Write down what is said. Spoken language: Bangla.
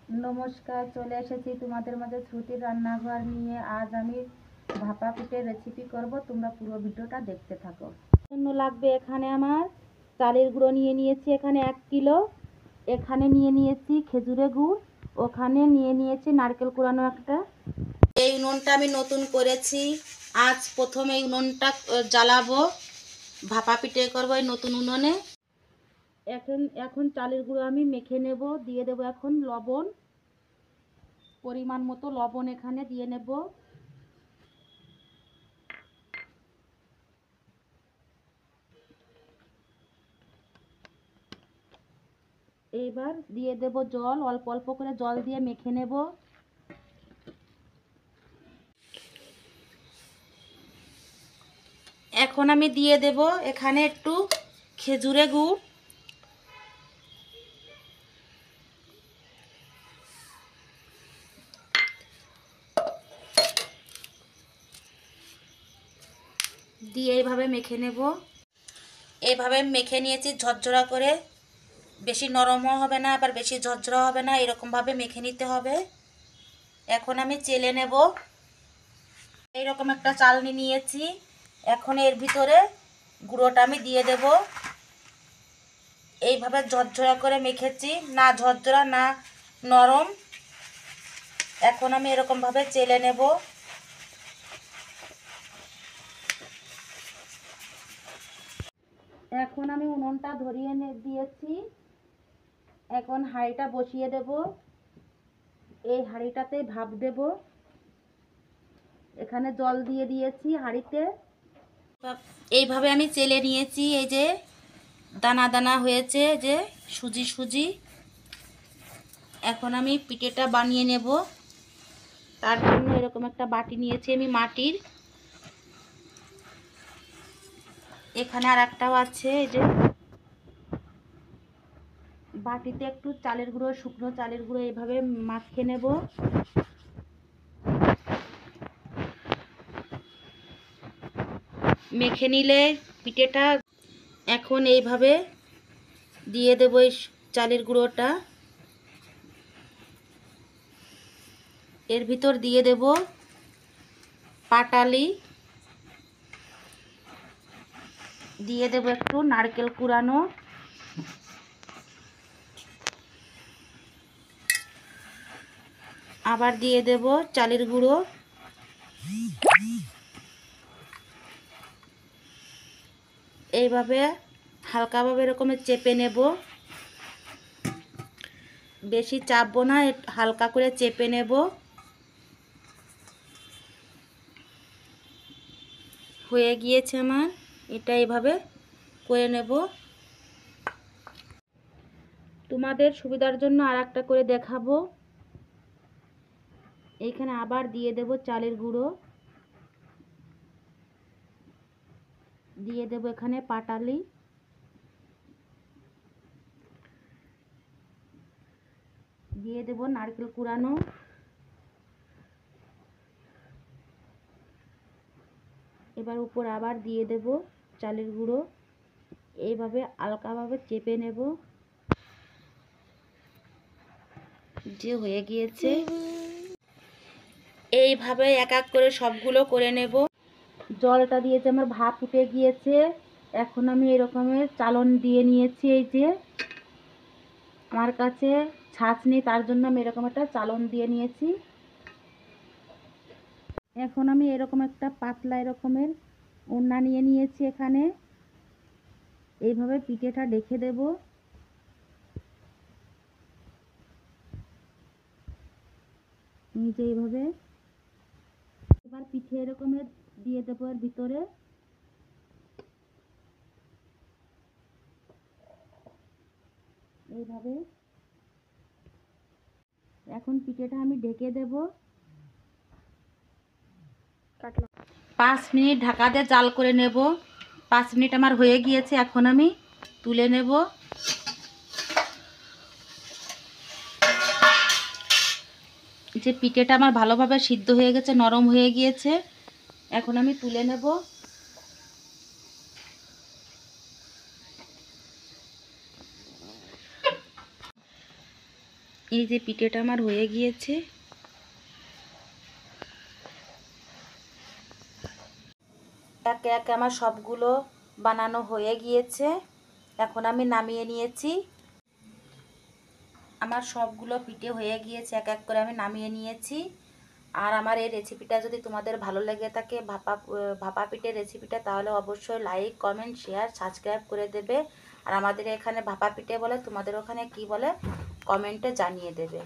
নমস্কার, চলে এসেছি তোমাদের মাঝে শ্রুতির রান্নাঘর নিয়ে। আজ আমি ভাপা পিঠের রেসিপি করব, তোমরা পুরো ভিডিওটা দেখতে থাকো। জন্য লাগবে এখানে আমার চালের গুঁড়ো নিয়ে নিয়েছি এখানে 1 কিলো, এখানে নিয়ে নিয়েছি খেজুরের গুড়, ওখানে নিয়ে নিয়েছি নারকেল কোড়ানো একটা। এই উনুনটা আমি নতুন করেছি, আজ প্রথমে এই উনুনটা জ্বালাবো, ভাপা পিঠে করবো এই নতুন উনুনে। এখন চালের গুঁড়ো আমি মেখে নেব, দিয়ে দেবো এখন লবণ, পরিমাণ মতো লবণ এখানে দিয়ে নেব। এইবার দিয়ে দেব জল, অল্প অল্প করে জল দিয়ে মেখে নেব। এখন আমি দিয়ে দেব এখানে একটু খেজুরে গুড়, দিয়ে এইভাবে মেখে নেব। এইভাবে মেখে নিয়েছি ঝরঝরা করে, বেশি নরমও হবে না আবার বেশি ঝরঝরা হবে না, এরকমভাবে মেখে নিতে হবে। এখন আমি চেলে নেব। এইরকম একটা চালনি নিয়েছি, এখন এর ভিতরে গুঁড়োটা আমি দিয়ে দেব। এইভাবে ঝরঝরা করে মেখেছি, না ঝরঝরা না নরম। এখন আমি এরকমভাবে চেলে নেব। এখন আমি উনুনটা ধরিয়ে দিয়েছি, এখন হাঁড়িটা বসিয়ে দেব। এই হাঁড়িটাতে ভাপ দেব, এখানে জল দিয়ে দিয়েছি হাঁড়িতে। এইভাবে আমি চেলে নিয়েছি, এই যে দানা দানা হয়েছে, যে সুজি সুজি। এখন আমি পিঠেটা বানিয়ে নেব, তার জন্য এরকম একটা বাটি নিয়েছি আমি মাটির, এখানে আর একটাও আছে। এই যে বাটিতে একটু চালের গুঁড়ো, শুকনো চালের গুঁড়ো এইভাবে মাখিয়ে নেব। মেখে নিলে পিঠেটা, এখন এইভাবে দিয়ে দেবো এই চালের গুঁড়োটা, এর ভিতর দিয়ে দেব পাটালি, দিয়ে দেব একটু নারকেল কুড়ানো, আবার দিয়ে দেব চালের গুঁড়ো। এইভাবে হালকাভাবে এরকম চেপে নেব, বেশি চাপবো না, হালকা করে চেপে নেব। হয়ে গিয়েছে আমার, এটা এইভাবে করে নেব। তোমাদের সুবিধার জন্য আর একটা করে দেখাবো। এইখানে আবার দিয়ে দেব চালের গুঁড়ো, দিয়ে দেব এখানে পাটালি, দিয়ে দেব নারকেল কুড়ানো, এবার উপর আবার দিয়ে দেব চালের গুঁড়ো। এইভাবে হালকাভাবে চেপে নেব, যে হয়ে গিয়েছে। এইভাবে এক এক করে সবগুলো করে নেব। জলটা দিয়েছে আমার ভাপ উঠে গিয়েছে, এখন আমি এরকমের চালন দিয়ে নিয়েছি। এই যে আমার কাছে ছাঁচ নেই, তার জন্য আমি এরকম একটা চালন দিয়ে নিয়েছি। এখন আমি এরকম একটা পাতলা এরকমের ওড়না নিয়ে নিয়েছি, এখানে এইভাবে পিঠেটা ঢেকে দেব। নিচে এইভাবে এবার পিঠে এরকমের দিয়ে দেবো এর ভিতরে। এইভাবে এখন পিঠেটা আমি ঢেকে দেব। 5 মিনিট ঢাকা দিয়ে জাল করে নেব। 5 মিনিট আমার হয়ে গিয়েছে, এখন আমি তুলে নেব। যে পিঠেটা আমার ভালোভাবে সিদ্ধ হয়ে গেছে, নরম হয়ে গিয়েছে, এখন আমি তুলে নেব। এই যে পিঠেটা আমার হয়ে গিয়েছে। একে একে আমার সবগুলো বানানো হয়ে গিয়েছে। এখন আমি নামিয়ে নিয়েছি। আমার সবগুলো পিঠে হয়ে গিয়েছে, এক এক করে আমি নামিয়ে নিয়েছি। আর আমার এই রেসিপিটা যদি তোমাদের ভালো লেগে থাকে, ভাপা পিঠের রেসিপিটা, তাহলে অবশ্যই লাইক, কমেন্ট, শেয়ার, সাবস্ক্রাইব করে দেবে। আর আমাদের এখানে ভাপা পিঠে বলে, তোমাদের ওখানে কি বলে কমেন্টে জানিয়ে দেবে।